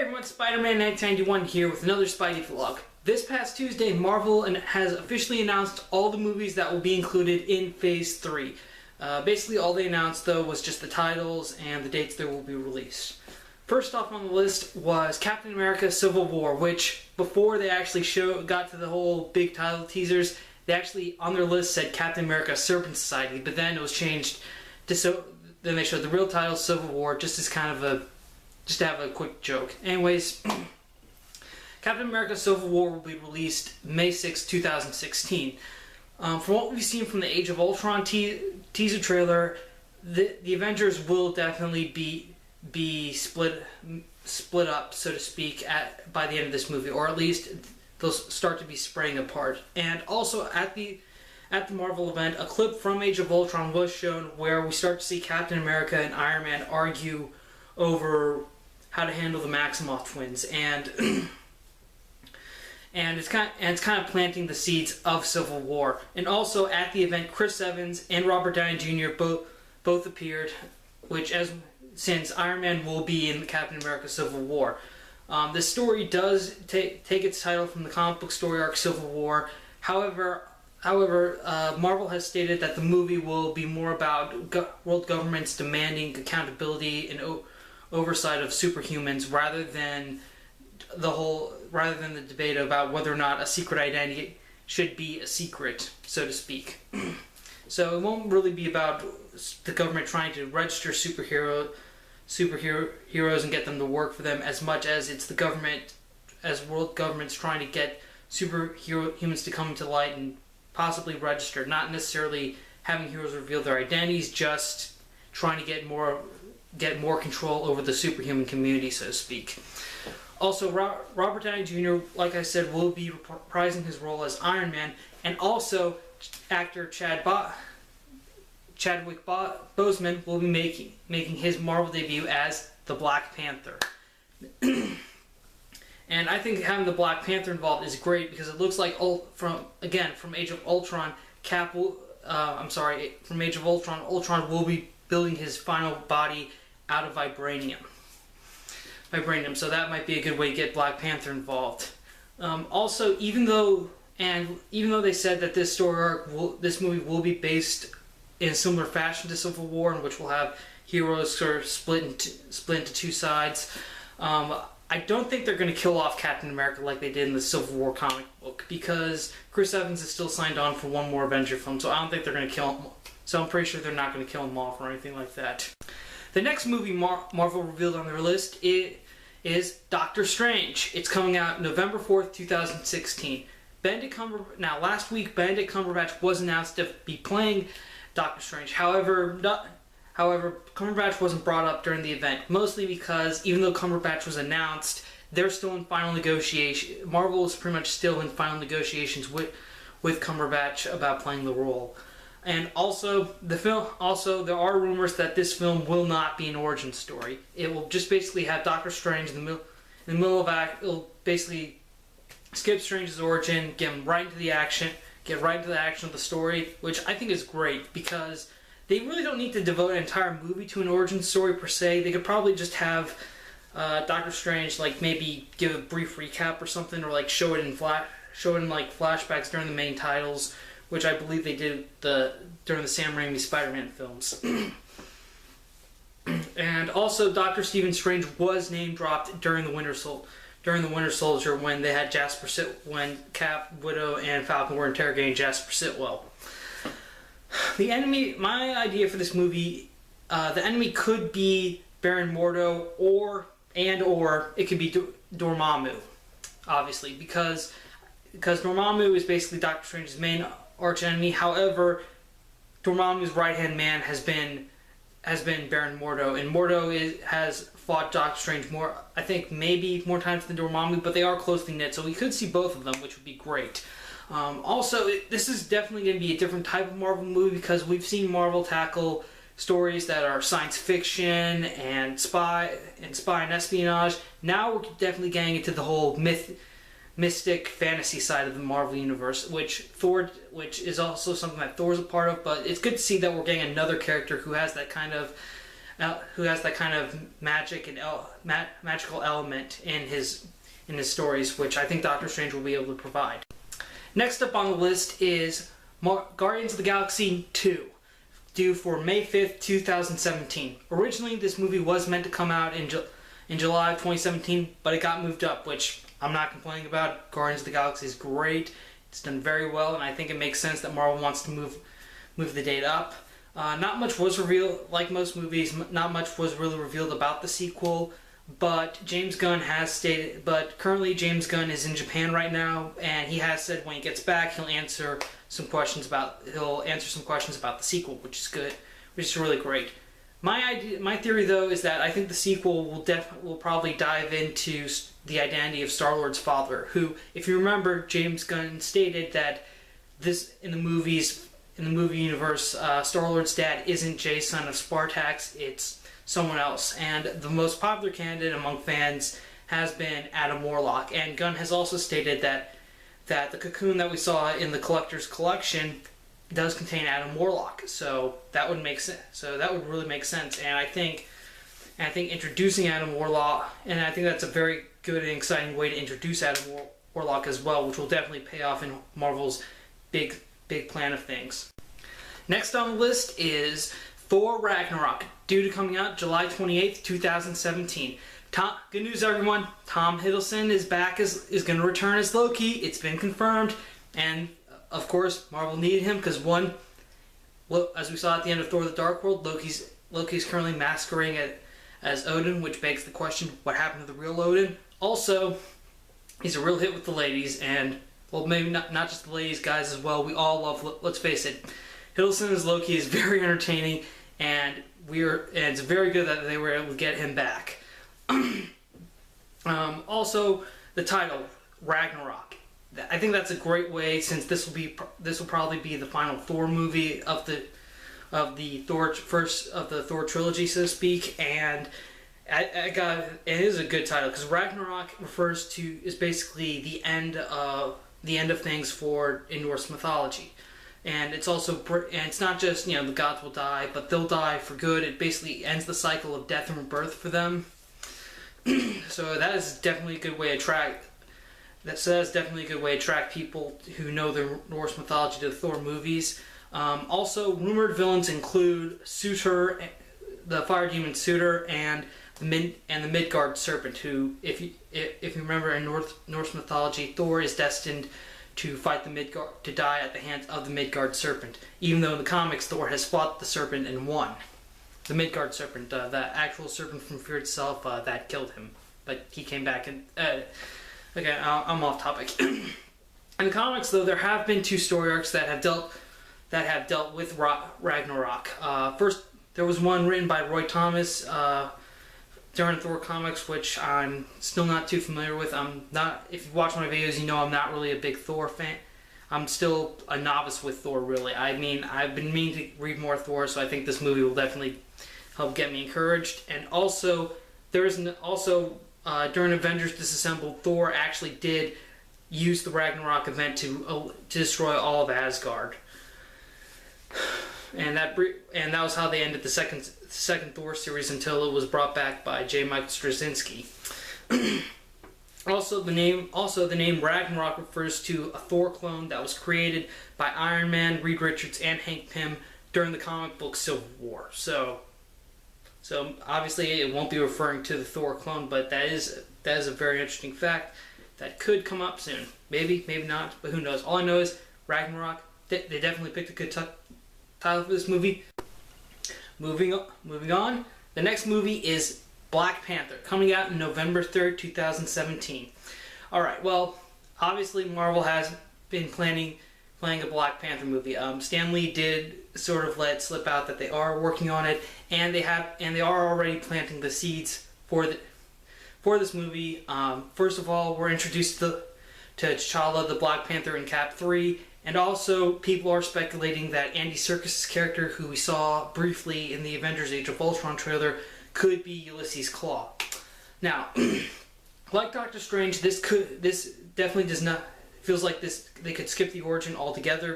Hey everyone, Spider-Man 1991 here with another Spidey vlog. This past Tuesday, Marvel has officially announced all the movies that will be included in Phase 3. Basically all they announced though was just the titles and the dates they will be released. First off on the list was Captain America Civil War, which before they actually got to the whole big title teasers, they actually on their list said Captain America Serpent Society, but then it was changed to then they showed the real title Civil War just as kind of just to have a quick joke. Anyways, Captain America Civil War will be released May 6, 2016. From what we've seen from the Age of Ultron teaser trailer, the Avengers will definitely be split up, so to speak, by the end of this movie, or at least they'll start to be spraying apart. And also at the Marvel event, a clip from Age of Ultron was shown where we start to see Captain America and Iron Man argue over how to handle the Maximoff twins, and it's kind of planting the seeds of Civil War. And also at the event, Chris Evans and Robert Downey Jr. both appeared, since Iron Man will be in Captain America Civil War. This story does take its title from the comic book story arc Civil War. However, Marvel has stated that the movie will be more about world governments demanding accountability and oversight of superhumans rather than the debate about whether or not a secret identity should be a secret, so to speak. So it won't really be about the government trying to register superheroes and get them to work for them as much as it's the government, as world governments trying to get humans to come to light and possibly register, not necessarily having heroes reveal their identities, just trying to get more control over the superhuman community, so to speak. Also, Robert Downey Jr., like I said, will be reprising his role as Iron Man, and also actor Chadwick Boseman will be making his Marvel debut as the Black Panther. And I think having the Black Panther involved is great because it looks like from Age of Ultron, Ultron will be building his final body out of vibranium. So that might be a good way to get Black Panther involved. Also, even though they said that this story arc, this movie will be based in a similar fashion to Civil War, in which we'll have heroes sort of split into two sides, I don't think they're going to kill off Captain America like they did in the Civil War comic book, because Chris Evans is still signed on for one more Avenger film, so I don't think they're going to kill him. So I'm pretty sure they're not going to kill him off or anything like that. The next movie Marvel revealed on their list is Doctor Strange. It's coming out November 4th, 2016. Last week, Benedict Cumberbatch was announced to be playing Doctor Strange. However, Cumberbatch wasn't brought up during the event, mostly because even though Cumberbatch was announced, they're still in final negotiation. Marvel is pretty much still in final negotiations with Cumberbatch about playing the role. And also, there are rumors that this film will not be an origin story. It will just basically have Doctor Strange in the middle of act. It'll basically skip Strange's origin, get right into the action of the story, which I think is great because they really don't need to devote an entire movie to an origin story per se. They could probably just have Doctor Strange maybe give a brief recap or something, or show it in flashbacks during the main titles, which I believe they did during the Sam Raimi Spider-Man films. And also, Dr. Stephen Strange was name dropped during the Winter Soldier when they had when Cap, Widow, and Falcon were interrogating Jasper Sitwell. The enemy, my idea for this movie, the enemy could be Baron Mordo, or it could be Dormammu, obviously, because Dormammu is basically Doctor Strange's main arch enemy. However, Dormammu's right-hand man has been Baron Mordo, and Mordo has fought Doctor Strange maybe more times than Dormammu, but they are closely knit, so we could see both of them, which would be great. Also, this is definitely going to be a different type of Marvel movie because we've seen Marvel tackle stories that are science fiction and spy and espionage. Now we're definitely getting into the whole mystic fantasy side of the Marvel universe, which is also something that Thor's a part of. But it's good to see that we're getting another character who has that kind of who has that kind of magic and magical element in his stories, which I think Doctor Strange will be able to provide. Next up on the list is Guardians of the Galaxy 2, due for May 5th, 2017. Originally, this movie was meant to come out in July of 2017, but it got moved up, which I'm not complaining about. Guardians of the Galaxy is great. It's done very well, and I think it makes sense that Marvel wants to move the date up. Not much was revealed, like most movies, not much was really revealed about the sequel, but James Gunn has stated, but currently James Gunn is in Japan right now, and he has said when he gets back he'll answer some questions about the sequel, which is good, which is really great. My theory though is that I think the sequel will probably dive into the identity of Star-Lord's father, who, if you remember, James Gunn stated that in the movie universe, Star-Lord's dad isn't Jay, son of Spartax, it's someone else. And the most popular candidate among fans has been Adam Warlock. And Gunn has also stated that the cocoon that we saw in the Collector's Collection does contain Adam Warlock. So that would make sense. So that would really make sense. And I think introducing Adam Warlock, and I think that's a very good and exciting way to introduce Adam Warlock as well, which will definitely pay off in Marvel's big plan of things. Next on the list is Thor Ragnarok, due to coming out July 28th, 2017. Good news, everyone. Tom Hiddleston is back, is going to return as Loki. It's been confirmed, and of course, Marvel needed him because as we saw at the end of Thor: The Dark World, Loki's currently masquerading as Odin, which begs the question, what happened to the real Odin? Also, he's a real hit with the ladies, and well, maybe not just the ladies, guys as well. We all love. Let's face it, Hiddleston as Loki is very entertaining, and it's very good that they were able to get him back. Also, the title Ragnarok. I think that's a great way, since this will probably be the final Thor movie of the Thor trilogy, so to speak, and it is a good title because Ragnarok is basically the end of things in Norse mythology. And it's not just, the gods will die, but they'll die for good. It basically ends the cycle of death and rebirth for them. So that is definitely a good way to attract people who know the Norse mythology to the Thor movies. Also, rumored villains include Surtur, the fire demon Surtur, and the Midgard serpent, who, if you remember, in Norse mythology, Thor is destined to die at the hands of the Midgard serpent. Even though in the comics, Thor has fought the serpent and won. The Midgard serpent, the actual serpent from Fear itself, that killed him, but he came back and. Okay, I'm off topic. In the comics, though, there have been 2 story arcs that have dealt with Ragnarok. First, there was one written by Roy Thomas during Thor comics, which I'm still not too familiar with. If you watch my videos, you know I'm not really a big Thor fan. I'm still a novice with Thor, really. I mean, I've been meaning to read more Thor, so I think this movie will definitely help get me encouraged. And also, during Avengers Disassembled, Thor actually did use the Ragnarok event to destroy all of Asgard. And that was how they ended the second Thor series until it was brought back by J. Michael Straczynski. Also, the name Ragnarok refers to a Thor clone that was created by Iron Man, Reed Richards, and Hank Pym during the comic book Civil War. So obviously it won't be referring to the Thor clone, but that is a very interesting fact that could come up soon. Maybe not, but who knows? All I know is Ragnarok. They definitely picked a good title for this movie. Moving on. The next movie is Black Panther, coming out on November 3rd, 2017. Alright, well, obviously Marvel has been planning a Black Panther movie. Stan Lee did sort of let slip out that they are working on it, and they are already planting the seeds for this movie. First of all, we're introduced to T'Challa, the Black Panther, in Cap 3, and also people are speculating that Andy Serkis' character, who we saw briefly in the Avengers Age of Ultron trailer, could be Ulysses Klaue. Now, like Doctor Strange, this definitely does not feels like they could skip the origin altogether,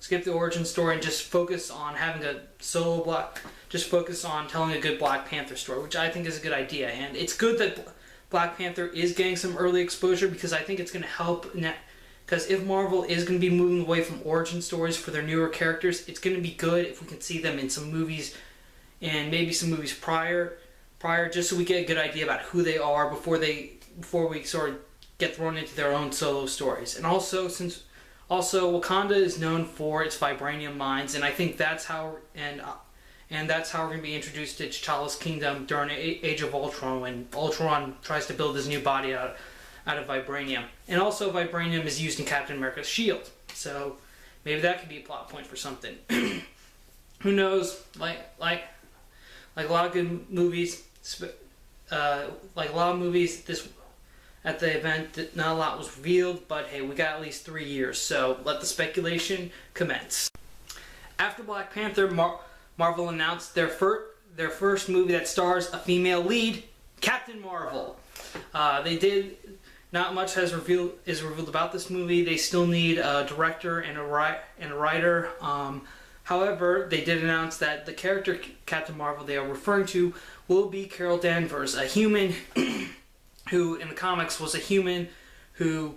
skip the origin story and just focus on having a solo just focus on telling a good Black Panther story, which I think is a good idea. And it's good that Black Panther is getting some early exposure, because I think it's going to help. Because if Marvel is going to be moving away from origin stories for their newer characters, it's going to be good if we can see them in some movies, and maybe some movies prior, just so we get a good idea about who they are before we sort of get thrown into their own solo stories. And also, Wakanda is known for its vibranium mines, and I think that's how that's how we're going to be introduced to T'Challa's kingdom during Age of Ultron, when Ultron tries to build his new body out of vibranium. And also, vibranium is used in Captain America's shield, so maybe that could be a plot point for something. Who knows? Like a lot of good movies, this at the event, not a lot was revealed, but hey, we got at least 3 years, so let the speculation commence. After Black Panther, Marvel announced their first movie that stars a female lead, Captain Marvel. Not much is revealed about this movie. They still need a director and a writer. However, they did announce that the character Captain Marvel they are referring to will be Carol Danvers, a human who in the comics was a human who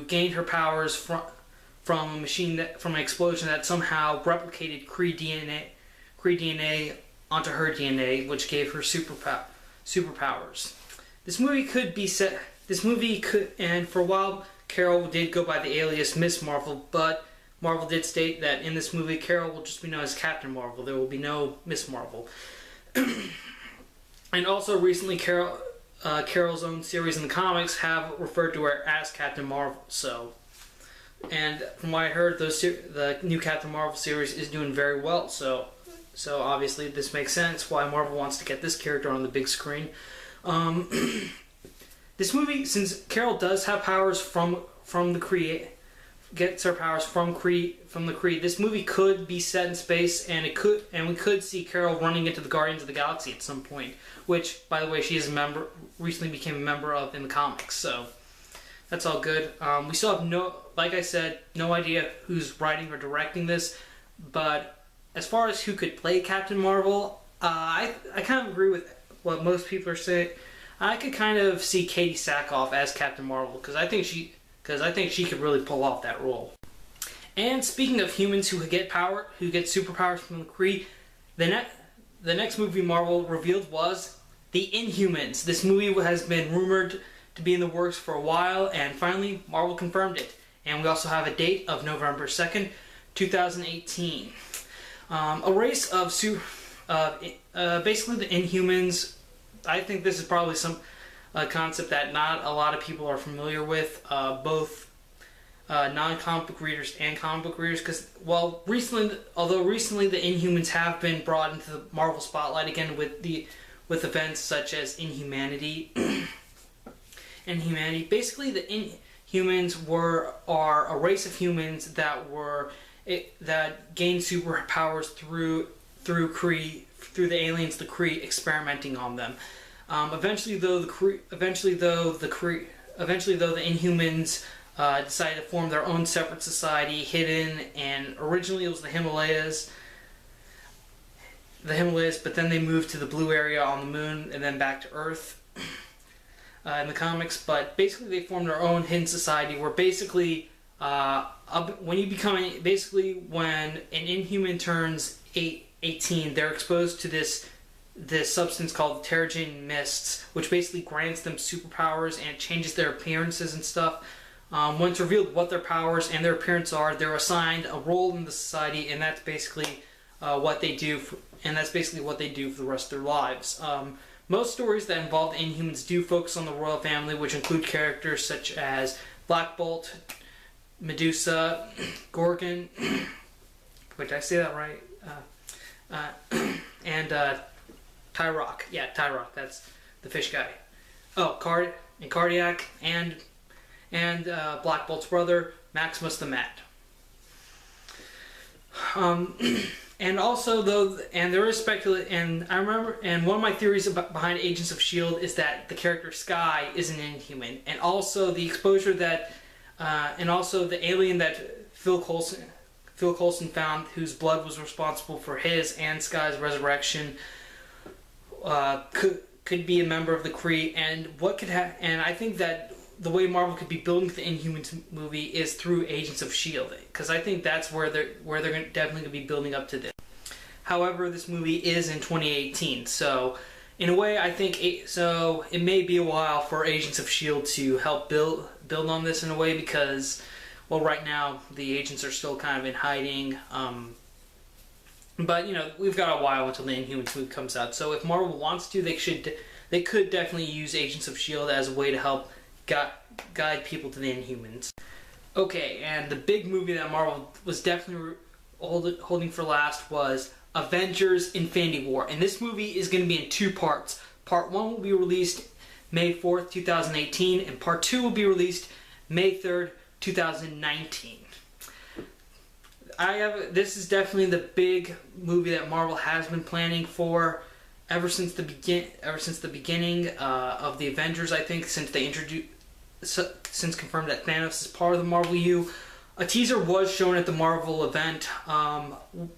gained her powers from an explosion that somehow replicated Kree DNA onto her DNA, which gave her superpowers. This movie and for a while Carol did go by the alias Miss Marvel, but Marvel did state that in this movie Carol will just be known as Captain Marvel. There will be no Miss Marvel. And also recently Carol's own series in the comics have referred to her as Captain Marvel. And from what I heard, the new Captain Marvel series is doing very well. So obviously this makes sense why Marvel wants to get this character on the big screen. This movie, since Carol does have powers from the Kree, gets her powers from the Kree. This movie could be set in space, and we could see Carol running into the Guardians of the Galaxy at some point. Which, by the way, she is recently became a member of in the comics. So that's all good. We still have like I said, no idea who's writing or directing this. But as far as who could play Captain Marvel, I kind of agree with what most people are saying. I could kind of see Katie Sackhoff as Captain Marvel because I think she could really pull off that role. And speaking of humans who get superpowers from the Kree, the next movie Marvel revealed was The Inhumans. This movie has been rumored to be in the works for a while, and finally Marvel confirmed it. And we also have a date of November 2nd, 2018. A race of basically the Inhumans. I think this is probably a concept that not a lot of people are familiar with, both non-comic book readers and comic book readers, because although recently the Inhumans have been brought into the Marvel spotlight again with events such as Inhumanity. Basically, the Inhumans are a race of humans that gained superpowers through the aliens, the Kree, experimenting on them. Eventually, though, the Inhumans decided to form their own separate society, hidden, and originally it was the Himalayas, but then they moved to the blue area on the moon and then back to Earth in the comics. But basically, they formed their own hidden society where basically, when an Inhuman turns 18, they're exposed to this substance called Terrigen Mists, which basically grants them superpowers and changes their appearances and stuff. Once revealed what their powers and their appearance are, they're assigned a role in the society, and that's basically what they do. For the rest of their lives. Most stories that involve the Inhumans do focus on the royal family, which include characters such as Black Bolt, Medusa, Gorgon. Wait, did I say that right? And Tyrok. Yeah, Tyrok. That's the fish guy. Oh, Cardiac, and Black Bolt's brother, Maximus the Mad. And also, there is speculation, and one of my theories behind Agents of S.H.I.E.L.D. is that the character Skye is an Inhuman, and also the exposure and also the alien that Phil Phil Coulson found, whose blood was responsible for his and Sky's resurrection, could be a member of the Kree, and and I think that the way Marvel could be building the Inhumans movie is through Agents of S.H.I.E.L.D., because I think that's where they're definitely going to be building up to this. However, this movie is in 2018, so in a way, I think it may be a while for Agents of S.H.I.E.L.D. to help build on this in a way, because, well, right now the agents are still kind of in hiding. But we've got a while until the Inhumans movie comes out. So if Marvel wants to, they could definitely use Agents of S.H.I.E.L.D. as a way to help guide people to the Inhumans. Okay, and the big movie that Marvel was definitely holding for last was Avengers: Infinity War. And this movie is going to be in 2 parts. Part 1 will be released May 4th, 2018, and Part 2 will be released May 3rd, 2019. This is definitely the big movie that Marvel has been planning for ever since the beginning of the Avengers. I think since confirmed that Thanos is part of the Marvel U. A teaser was shown at the Marvel event.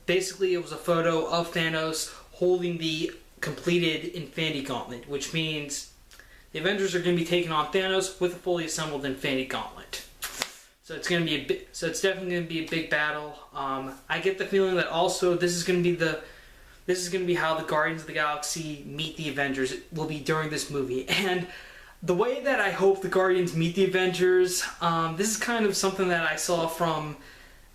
Basically, it was a photo of Thanos holding the completed Infinity Gauntlet, which means the Avengers are going to be taking on Thanos with a fully assembled Infinity Gauntlet. So it's going to be it's definitely going to be a big battle. I get the feeling that also this is going to be how the Guardians of the Galaxy meet the Avengers. It will be during this movie. And the way that I hope the Guardians meet the Avengers, this is kind of something that I saw from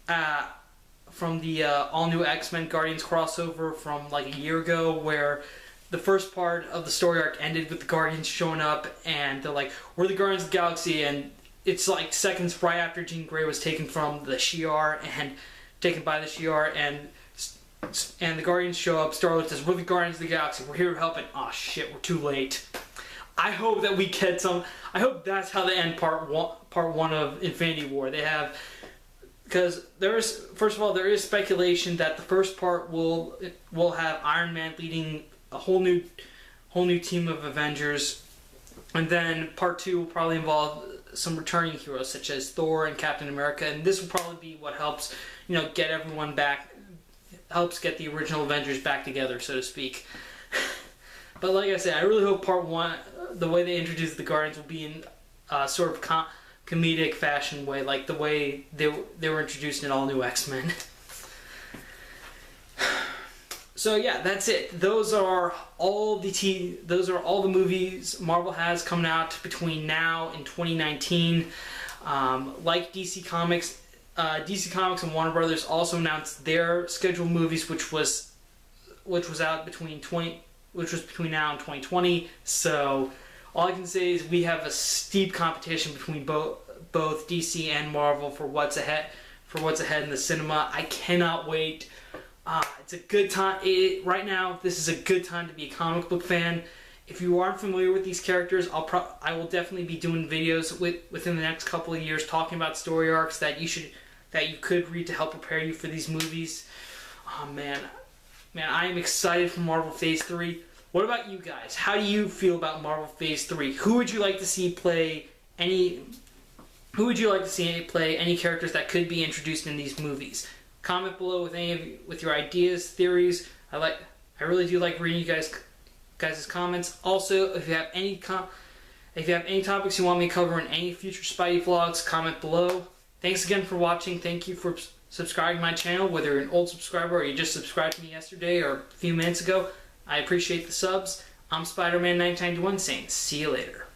the all-new X-Men Guardians crossover from like a year ago, where the first part of the story arc ended with the Guardians showing up, and they're like, "We're the Guardians of the Galaxy," and it's like seconds right after Jean Grey was taken from the Shi'ar and taken by the Shi'ar, and the Guardians show up. Star-Lord says, "We're the Guardians of the Galaxy. We're here to help." And oh shit, we're too late. I hope that we get some. I hope that's how they end part one of Infinity War. They have, because first of all there is speculation that the first part will have Iron Man leading a whole new team of Avengers, and then part 2 will probably involve some returning heroes such as Thor and Captain America, and this will probably be what helps get everyone back, helps get the original Avengers back together, so to speak. But like I said, I really hope part 1, the way they introduce the Guardians, will be in sort of comedic fashion way, like the way they were introduced in All New X-Men. So yeah, that's it. Those are all the movies Marvel has coming out between now and 2019. Like DC Comics and Warner Brothers also announced their scheduled movies, which was between now and 2020. So all I can say is we have a steep competition between both DC and Marvel for what's ahead in the cinema. I cannot wait. It's a good time. Right now, this is a good time to be a comic book fan. If you aren't familiar with these characters, I will definitely be doing videos within the next couple of years talking about story arcs that you could read to help prepare you for these movies. Oh man, I am excited for Marvel Phase 3. What about you guys? How do you feel about Marvel Phase 3? Who would you like to see play any characters that could be introduced in these movies? Comment below with your ideas, theories. I really do like reading you guys' comments. Also, if you have any topics you want me to cover in any future Spidey vlogs, comment below. Thanks again for watching. Thank you for subscribing to my channel, whether you're an old subscriber or you just subscribed to me yesterday or a few minutes ago. I appreciate the subs. I'm Spider-Man 1991 saying see you later.